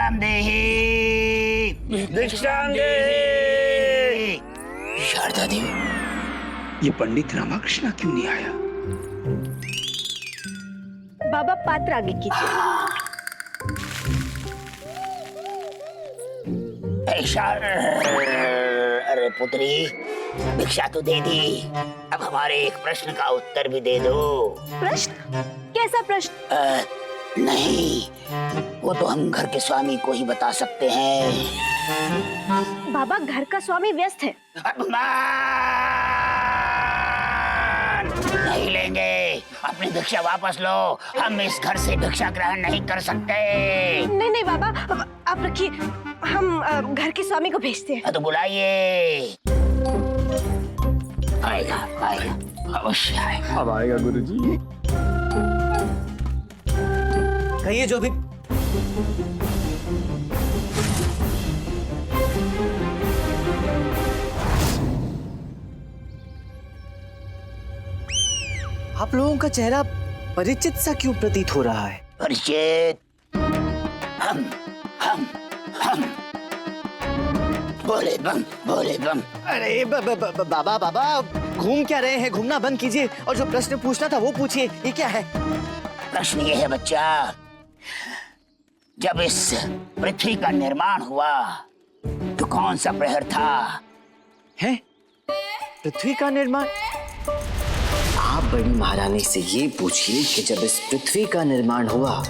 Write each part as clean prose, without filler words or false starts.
भिक्षाम देहि, भिक्षाम देहि। शारदा देवी, ये पंडित रामाकृष्ण क्यों नहीं आया? बाबा पात्र आगे कीजिए। अरे पुत्री, भिक्षा तो दे दी, अब हमारे एक प्रश्न का उत्तर भी दे दो। प्रश्न? कैसा प्रश्न? नहीं, वो तो हम घर के स्वामी को ही बता सकते हैं। बाबा, घर का स्वामी व्यस्त है। नहीं लेंगे, अपनी भिक्षा वापस लो। हम इस घर से भिक्षा ग्रहण नहीं कर सकते। नहीं नहीं बाबा, आप रखिए, हम घर के स्वामी को भेजते हैं। तो बुलाइए। आएगा आएगा, अवश्य आएगा। अब आएगा गुरुजी। कहिए जो भी। आप लोगों का चेहरा परिचित सा क्यों प्रतीत हो रहा है? परिचित? हम बोले बम, बोले बम। अरे बाबा बाबा, घूम क्या रहे हैं? घूमना बंद कीजिए और जो प्रश्न पूछना था वो पूछिए। ये क्या है? प्रश्न ये है बच्चा, जब इस पृथ्वी का निर्माण हुआ तो कौन सा प्रहर था? है पृथ्वी का निर्माण? आप बड़ी महारानी से ये पूछिए कि जब इस पृथ्वी का निर्माण हुआ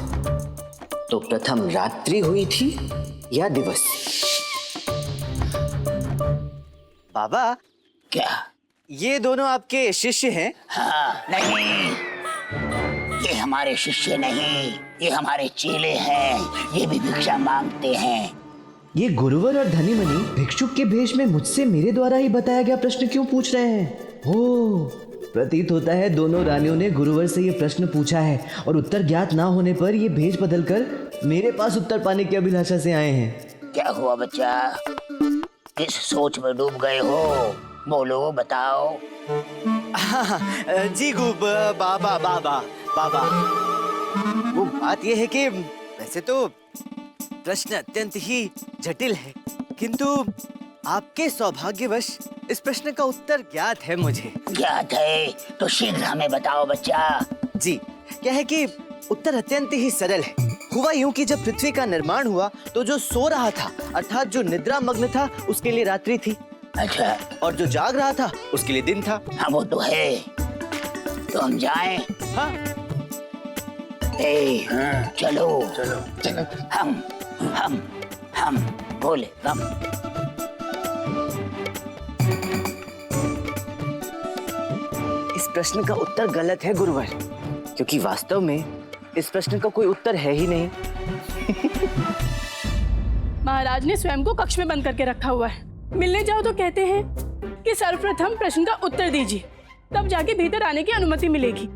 तो प्रथम रात्रि हुई थी या दिवस? बाबा, क्या ये दोनों आपके शिष्य हैं? हाँ, नहीं, ये हमारे शिष्य नहीं, ये हमारे चेले हैं। ये भी भिक्षा मांगते हैं। ये गुरुवर और धनीमनी भिक्षुक के भेष में मुझसे मेरे द्वारा ही बताया गया प्रश्न क्यों पूछ रहे हैं? ओह, प्रतीत होता है दोनों रानियों ने गुरुवर से ये प्रश्न पूछा है और उत्तर ज्ञात ना होने पर ये भेष बदलकर मेरे पास उत्तर पाने की अभिलाषा से आए हैं। क्या हुआ बच्चा, इस सोच में डूब गए हो? बोलो, बताओ। हाँ, जी बाबा बाबा बाबा, वो बात ये है कि वैसे तो प्रश्न अत्यंत ही जटिल है, किंतु आपके सौभाग्यवश इस प्रश्न का उत्तर ज्ञात है मुझे। ज्ञात है तो शीघ्र हमें बताओ बच्चा। जी, क्या है कि उत्तर अत्यंत ही सरल है। हुआ यूं कि जब पृथ्वी का निर्माण हुआ तो जो सो रहा था अर्थात जो निद्रा मग्न था उसके लिए रात्रि थी। अच्छा। और जो जाग रहा था उसके लिए दिन था। हाँ, वो तो है। तो हम जाएं? हाँ। चलो चलो चलो। हम बोले बम। इस प्रश्न का उत्तर गलत है गुरुवर, क्योंकि वास्तव में इस प्रश्न का कोई उत्तर है ही नहीं। महाराज ने स्वयं को कक्ष में बंद करके रखा हुआ है। मिलने जाओ तो कहते हैं कि सर्वप्रथम प्रश्न का उत्तर दीजिए, तब जाके भीतर आने की अनुमति मिलेगी।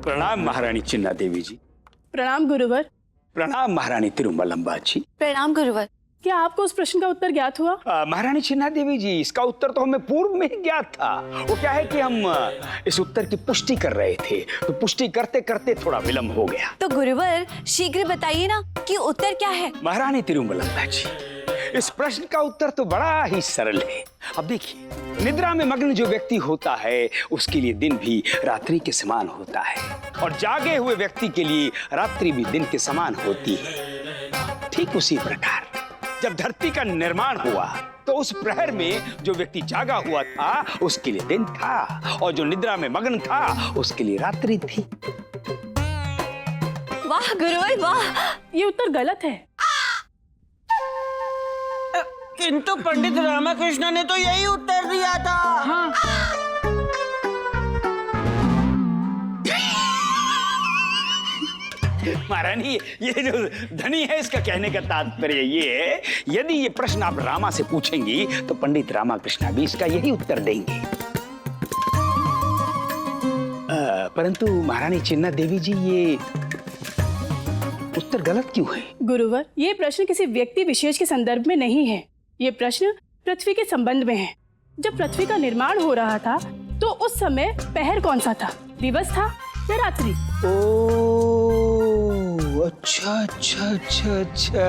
प्रणाम महारानी चिन्ना देवी जी। प्रणाम गुरुवर। प्रणाम महारानी तिरुमलम्बा जी। प्रणाम गुरुवर। क्या आपको उस प्रश्न का उत्तर ज्ञात हुआ? महारानी चिन्ना देवी जी, इसका उत्तर तो हमें पूर्व में ही ज्ञात था। वो क्या है कि हम इस उत्तर की पुष्टि कर रहे थे, तो पुष्टि करते करते थोड़ा विलंब हो गया। तो गुरुवर शीघ्र बताइए ना कि उत्तर क्या है? महारानी तिरुमलम्बा जी, इस प्रश्न का उत्तर तो बड़ा ही सरल है। अब देखिए, निद्रा में मग्न जो व्यक्ति होता है उसके लिए दिन भी रात्रि के समान होता है, और जागे हुए व्यक्ति के लिए रात्रि भी दिन के समान होती है। ठीक उसी प्रकार जब धरती का निर्माण हुआ तो उस प्रहर में जो व्यक्ति जागा हुआ था उसके लिए दिन था, और जो निद्रा में मग्न था उसके लिए रात्रि थी। वाह गुरुवर वाह! ये उत्तर गलत है। किंतु पंडित रामाकृष्ण ने तो यही उत्तर दिया था। हाँ। महारानी, ये जो धनी है इसका कहने का तात्पर्य ये है, यदि ये प्रश्न आप रामा से पूछेंगी तो पंडित रामाकृष्ण भी इसका यही उत्तर देंगे। परंतु महारानी चिन्ना देवी जी, ये उत्तर गलत क्यों है? गुरुवर, ये प्रश्न किसी व्यक्ति विशेष के संदर्भ में नहीं है। ये प्रश्न पृथ्वी के संबंध में है। जब पृथ्वी का निर्माण हो रहा था तो उस समय पहर कौन सा था? दिवस था या रात्रि? ओ अच्छा अच्छा अच्छा अच्छा,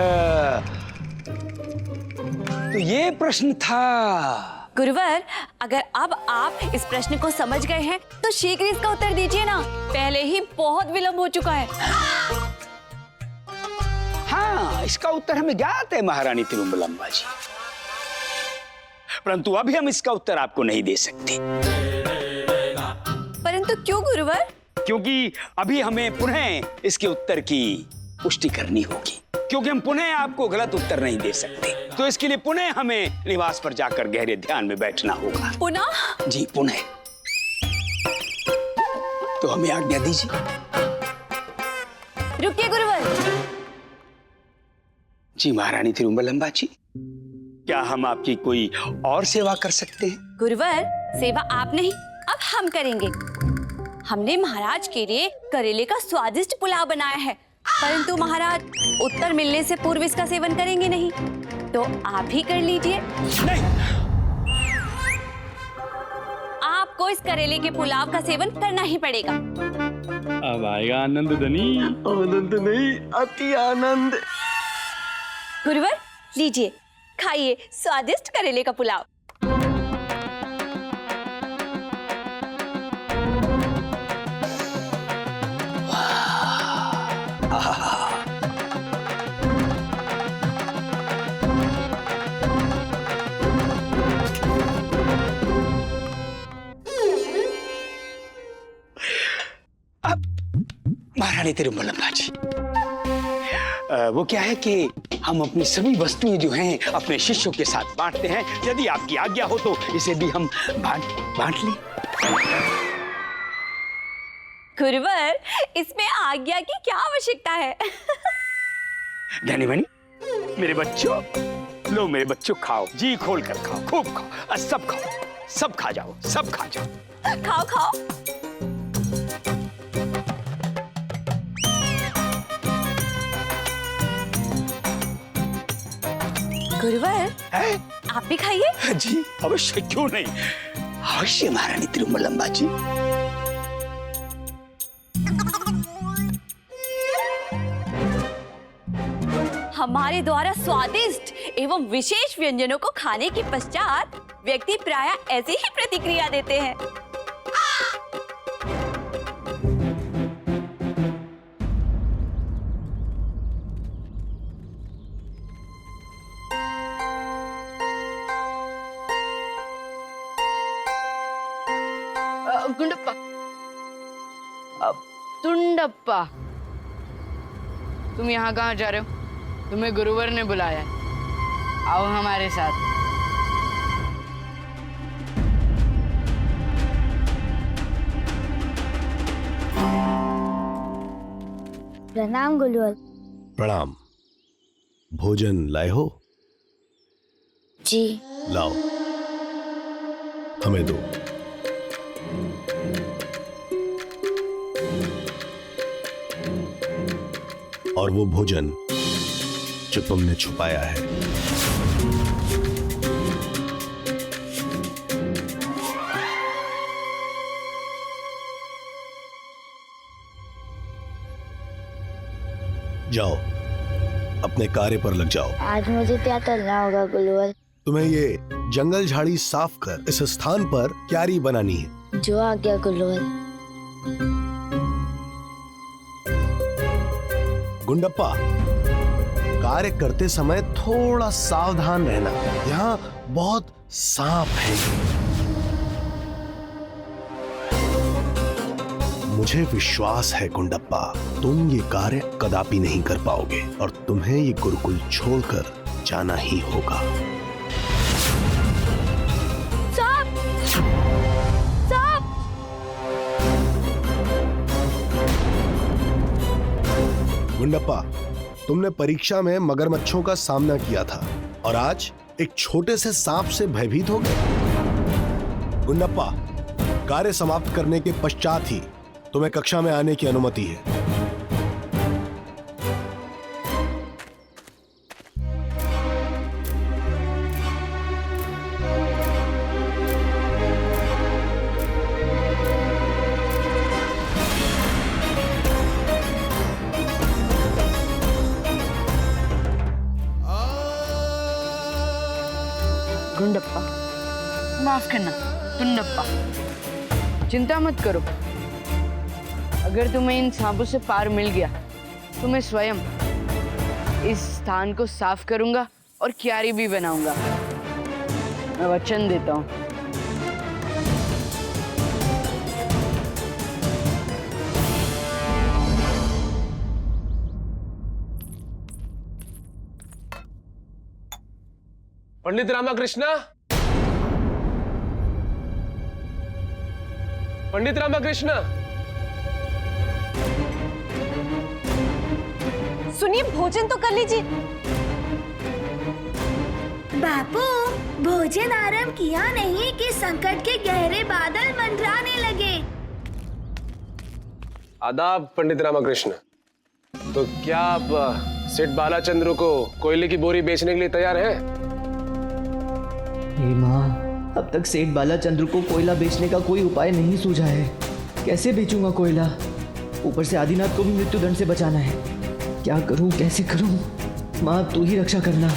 तो ये प्रश्न था। गुरुवर, अगर अब आप इस प्रश्न को समझ गए हैं तो शीघ्र इसका उत्तर दीजिए ना, पहले ही बहुत विलंब हो चुका है। हाँ, इसका उत्तर हमें ज्ञात है महारानी तिरुमलम्बा जी, परंतु अभी हम इसका उत्तर आपको नहीं दे सकते। परंतु क्यों गुरुवर? क्योंकि अभी हमें पुनः इसके उत्तर की पुष्टि करनी होगी, क्योंकि हम पुनः आपको गलत उत्तर नहीं दे सकते। तो इसके लिए पुनः हमें निवास पर जाकर गहरे ध्यान में बैठना होगा। पुनः? जी पुनः। तो हमें आज्ञा दीजिए। रुकिए गुरुवर। जी महारानी तिरुमलम्बा जी, क्या हम आपकी कोई और सेवा कर सकते हैं? गुरुवर, सेवा आप नहीं, अब हम करेंगे। हमने महाराज के लिए करेले का स्वादिष्ट पुलाव बनाया है, परंतु महाराज उत्तर मिलने से पूर्व इसका सेवन करेंगे नहीं, तो आप ही कर लीजिए। नहीं, आपको इस करेले के पुलाव का सेवन करना ही पड़ेगा। अब आएगा आनंद धनी। आनंद नहीं, अति आनंद। गुरुवर, लीजिए, खाइए स्वादिष्ट करेले का पुलाव। महारानी तिरुमलम्बा जी, वो क्या है कि हम अपनी सभी वस्तुएं जो हैं अपने शिष्यों के साथ बांटते हैं। यदि आपकी आज्ञा हो तो इसे भी हम बांट लें। गुरुवर, इसमें आज्ञा की क्या आवश्यकता है? धनीमणि, मेरे बच्चों, लो मेरे बच्चों, खाओ, जी खोल कर खाओ, खूब खाओ, सब खाओ, सब खा जाओ, सब खा जाओ। खाओ खाओ। गुरुवर, आप भी खाइए। जी अवश्य, क्यों नहीं, अवश्य महारानी तिरुमलम्बा जी। हमारे द्वारा स्वादिष्ट एवं विशेष व्यंजनों को खाने के पश्चात व्यक्ति प्रायः ऐसी ही प्रतिक्रिया देते हैं। गुंडप्पा, तुंडप्पा, तुम यहाँ कहाँ जा रहे हो? तुम्हें गुरुवर ने बुलाया है, आओ हमारे साथ। प्रणाम गुरुवर। प्रणाम। भोजन लाए हो? जी। लाओ, हमें दो। और वो भोजन जो तुमने छुपाया है। जाओ, अपने कार्य पर लग जाओ। आज मुझे क्या करना होगा गुरुवर? तुम्हें ये जंगल झाड़ी साफ कर इस स्थान पर क्यारी बनानी है। जो आज्ञा गुरुवर। गुंडप्पा, कार्य करते समय थोड़ा सावधान रहना, यहाँ बहुत सांप है। मुझे विश्वास है गुंडप्पा, तुम ये कार्य कदापि नहीं कर पाओगे और तुम्हें ये गुरुकुल छोड़कर जाना ही होगा। सांप! सांप! गुंडप्पा, तुमने परीक्षा में मगरमच्छों का सामना किया था और आज एक छोटे से सांप से भयभीत हो गए। गुंडप्पा, कार्य समाप्त करने के पश्चात ही तुम्हें कक्षा में आने की अनुमति है। गुंडप्पा। माफ करना टुंडप्पा। चिंता मत करो, अगर तुम्हें इन सांपों से पार मिल गया तो मैं स्वयं इस स्थान को साफ करूंगा और क्यारी भी बनाऊंगा। मैं वचन देता हूँ। पंडित रामाकृष्णा, पंडित रामाकृष्णा, सुनिए, भोजन तो कर लीजिए। बापू, भोजन आरंभ किया नहीं कि संकट के गहरे बादल मंडराने लगे। आदाब पंडित रामाकृष्ण। तो क्या आप सेठ बालाचंद्र को कोयले की बोरी बेचने के लिए तैयार हैं? हे माँ, अब तक सेठ बालाचंद्र को कोयला बेचने का कोई उपाय नहीं सूझा है। कैसे बेचूंगा कोयला? ऊपर से आदिनाथ को भी मृत्युदंड से बचाना है। क्या करूं, कैसे करूं? माँ, तू ही रक्षा करना।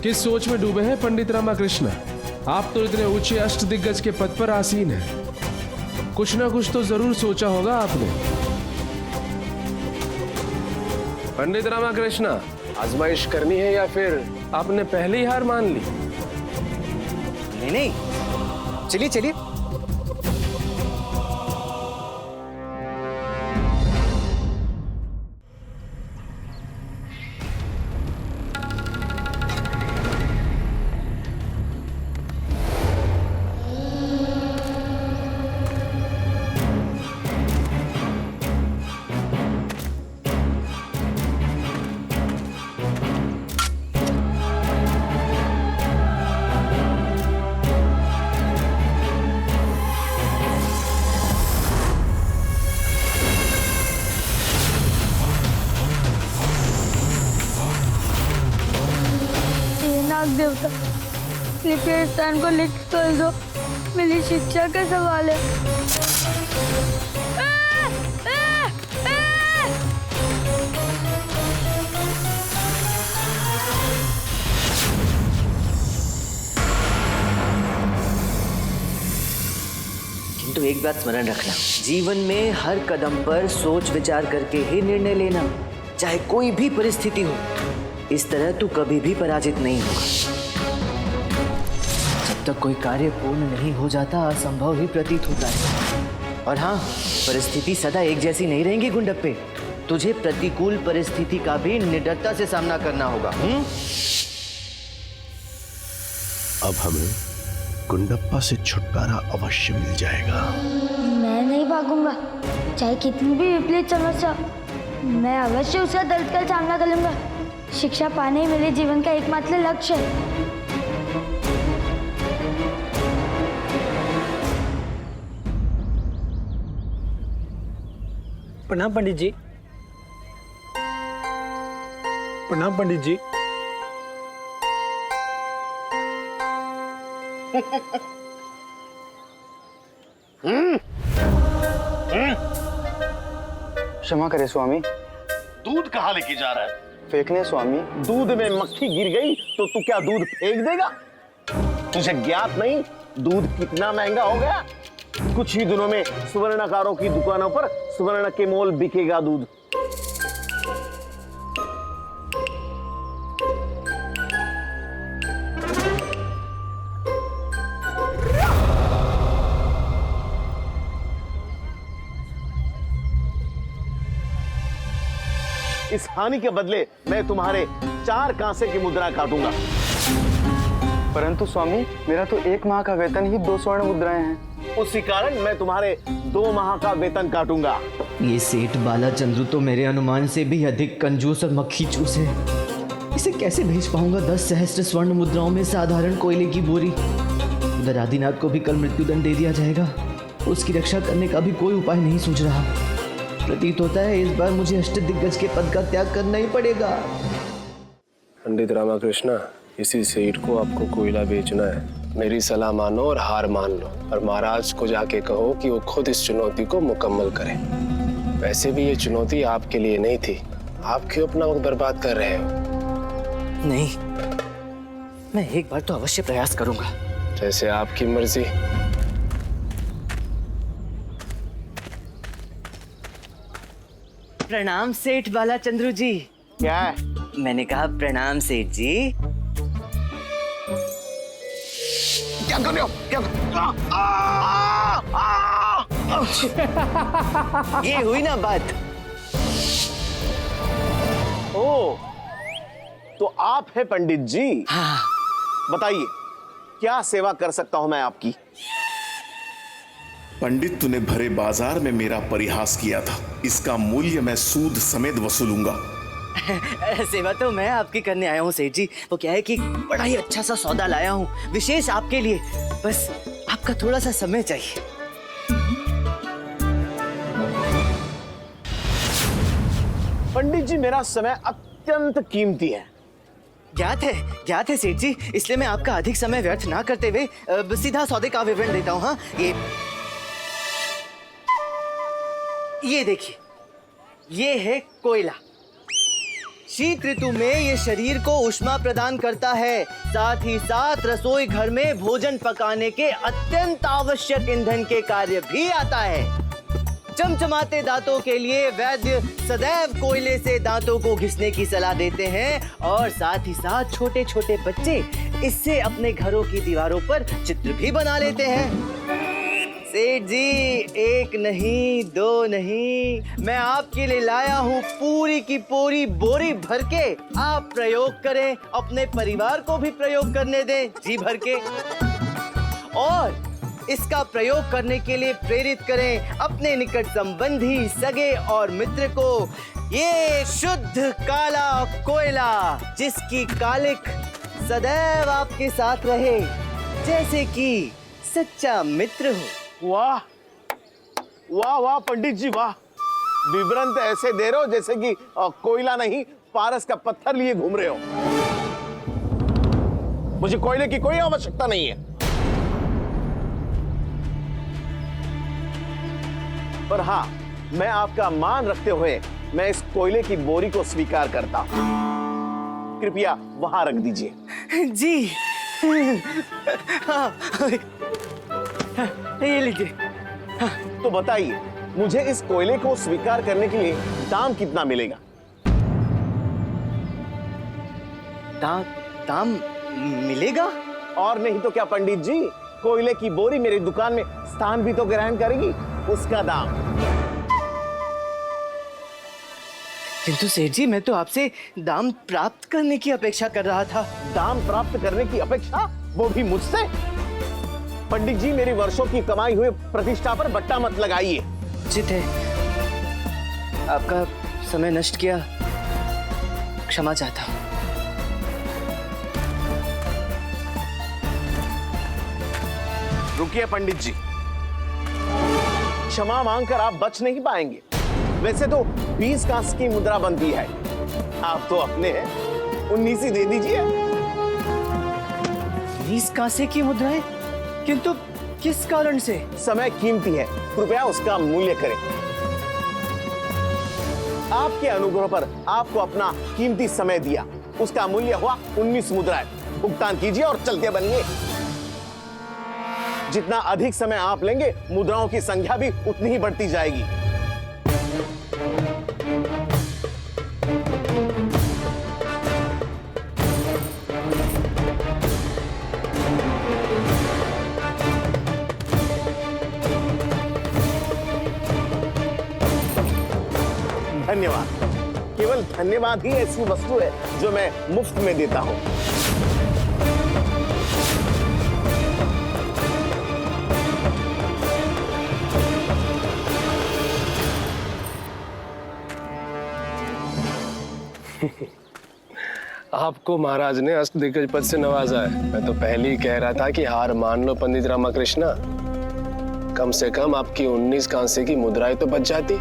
किस सोच में डूबे हैं पंडित रामाकृष्ण? आप तो इतने ऊंचे अष्टदिग्गज के पद पर आसीन हैं। कुछ ना कुछ तो जरूर सोचा होगा आपने। पंडित रामाकृष्ण, आजमाइश करनी है या फिर आपने पहले ही हार मान ली? नहीं, चलिए चलिए। देवता, कृपया स्थान को लिख कर दो। मेरी शिक्षा का सवाल है। किंतु एक बात स्मरण रखना, जीवन में हर कदम पर सोच विचार करके ही निर्णय लेना, चाहे कोई भी परिस्थिति हो। इस तरह तू कभी भी पराजित नहीं होगा। जब तक कोई कार्य पूर्ण नहीं हो जाता, असंभव ही प्रतीत होता है। और हाँ, परिस्थिति सदा एक जैसी नहीं रहेंगी गुंडप्पे। तुझे प्रतिकूल परिस्थिति का भी निडरता से सामना करना होगा। अब हमें गुंडप्पा से छुटकारा अवश्य मिल जाएगा। मैं नहीं भागूंगा, चाहे कितनी भी विपरीत समस्या, मैं अवश्य उसका दर्द का सामना कर लूंगा। शिक्षा पाना ही मेरे जीवन का एकमात्र लक्ष्य है। प्रणाम पंडित जी। प्रणाम पंडित जी। क्षमा करे स्वामी। दूध कहाँ लेके जा रहा है? फेंकने स्वामी। दूध में मक्खी गिर गई तो तू क्या दूध फेंक देगा? तुझे ज्ञात नहीं दूध कितना महंगा हो गया? कुछ ही दिनों में सुवर्णकारों की दुकानों पर सुवर्ण के मोल बिकेगा दूध। इस हानि के बदले मैं तुम्हारे 4 कांसे की मुद्रा काटूंगा। परंतु स्वामी, मेरा तो 1 माह का वेतन ही 2 स्वर्ण मुद्राएं हैं। उसी कारण मैं तुम्हारे 2 माह का वेतन काटूंगा। ये सेठ बालाचंद्र तो मेरे अनुमान से भी अधिक कंजूस और मक्खी चूस है। इसे कैसे भेज पाऊंगा 10 सहस्त्र स्वर्ण मुद्राओं में साधारण कोयले की बोरी? उधर आदिनाथ को भी कल मृत्युदंड दे दिया जाएगा। उसकी रक्षा करने का भी कोई उपाय नहीं सूझ रहा। प्रतीत होता है इस बार मुझे अष्टदिग्गज के पद का त्याग करना ही पड़ेगा। पंडित रामाकृष्ण, इसी सेठ को आपको कोयला बेचना है। मेरी सलाह मानो और हार मान लो, और महाराज को जाके कहो कि वो खुद इस चुनौती को मुकम्मल करें। वैसे भी ये चुनौती आपके लिए नहीं थी। आप क्यों अपना वक्त बर्बाद कर रहे हो? नहीं, मैं एक बार तो अवश्य प्रयास करूंगा। जैसे आपकी मर्जी। प्रणाम सेठ बालाचंद्र जी। क्या है? मैंने कहा प्रणाम सेठ जी। क्या कर रहे हो? क्या ये हुई ना बात। ओ, तो आप है पंडित जी? हाँ। बताइए क्या सेवा कर सकता हूं मैं आपकी? पंडित, तूने भरे बाजार में मेरा परिहास किया था, इसका मूल्य मैं सूद समेत वसूलूंगा। सेवा तो मैं आपकी करने आया हूँ सेठ जी। वो क्या है कि बड़ा ही अच्छा सा सौदा लाया हूँ, विशेष आपके लिए। बस आपका थोड़ा सा समय चाहिए। पंडित जी, मेरा समय अत्यंत कीमती है। ज्ञात है सेठ जी, इसलिए मैं आपका अधिक समय व्यर्थ ना करते हुए सीधा सौदे का विवरण देता हूँ। हाँ, ये देखिए, ये है कोयला। शीत ऋतु में ये शरीर को ऊष्मा प्रदान करता है, साथ ही साथ रसोई घर में भोजन पकाने के अत्यंत आवश्यक ईंधन के कार्य भी आता है। चमचमाते दांतों के लिए वैद्य सदैव कोयले से दांतों को घिसने की सलाह देते हैं, और साथ ही साथ छोटे छोटे बच्चे इससे अपने घरों की दीवारों पर चित्र भी बना लेते हैं। सेठ जी, एक नहीं दो नहीं, मैं आपके लिए लाया हूँ पूरी की पूरी बोरी भर के। आप प्रयोग करें, अपने परिवार को भी प्रयोग करने दें जी भर के, और इसका प्रयोग करने के लिए प्रेरित करें अपने निकट संबंधी, सगे और मित्र को। ये शुद्ध काला कोयला, जिसकी कालिक सदैव आपके साथ रहे, जैसे कि सच्चा मित्र हो। वाह वाह वाह पंडित जी, वाह! विवरण तो ऐसे दे रहे हो जैसे कि कोयला नहीं, पारस का पत्थर लिए घूम रहे हो। मुझे कोयले की कोई आवश्यकता नहीं है। पर हाँ, मैं आपका मान रखते हुए मैं इस कोयले की बोरी को स्वीकार करता हूं। कृपया वहां रख दीजिए। जी। हाँ, ये लीजिए। तो बताइए, मुझे इस कोयले को स्वीकार करने के लिए दाम कितना मिलेगा? दाम मिलेगा? और नहीं तो क्या पंडित जी, कोयले की बोरी मेरी दुकान में स्थान भी तो ग्रहण करेगी, उसका दाम। किंतु सेठ जी, मैं तो आपसे दाम प्राप्त करने की अपेक्षा कर रहा था। दाम प्राप्त करने की अपेक्षा, वो भी मुझसे? पंडित जी, मेरी वर्षों की कमाई हुई प्रतिष्ठा पर बट्टा मत लगाइए। उचित है, आपका समय नष्ट किया, क्षमा चाहता हूं। रुकिए पंडित जी, क्षमा मांगकर आप बच नहीं पाएंगे। वैसे तो 20 कांस्य की मुद्रा बनती है, आप तो अपने हैं, 19 ही दे दीजिए। 20 कांस्य की मुद्राएं? किंतु किस कारण से? समय कीमती है, कृपया उसका मूल्य करें। आपके अनुग्रह पर आपको अपना कीमती समय दिया, उसका मूल्य हुआ 19 मुद्राएं। भुगतान कीजिए और चलते बनिए। जितना अधिक समय आप लेंगे, मुद्राओं की संख्या भी उतनी ही बढ़ती जाएगी। धन्यवाद। केवल धन्यवाद ही ऐसी वस्तु है जो मैं मुफ्त में देता हूं। आपको महाराज ने अष्ट दिग्गज पद से नवाजा है। मैं तो पहले ही कह रहा था कि हार मान लो पंडित रामाकृष्णा। कम से कम आपकी 19 कांसे की मुद्राएं तो बच जाती।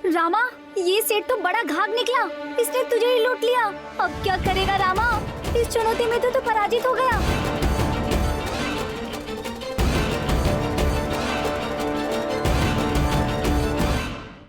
रामा, ये सेठ तो बड़ा घाघ निकला, इसने तुझे ही लूट लिया। अब क्या करेगा रामा? इस चुनौती में तो तू पराजित हो गया।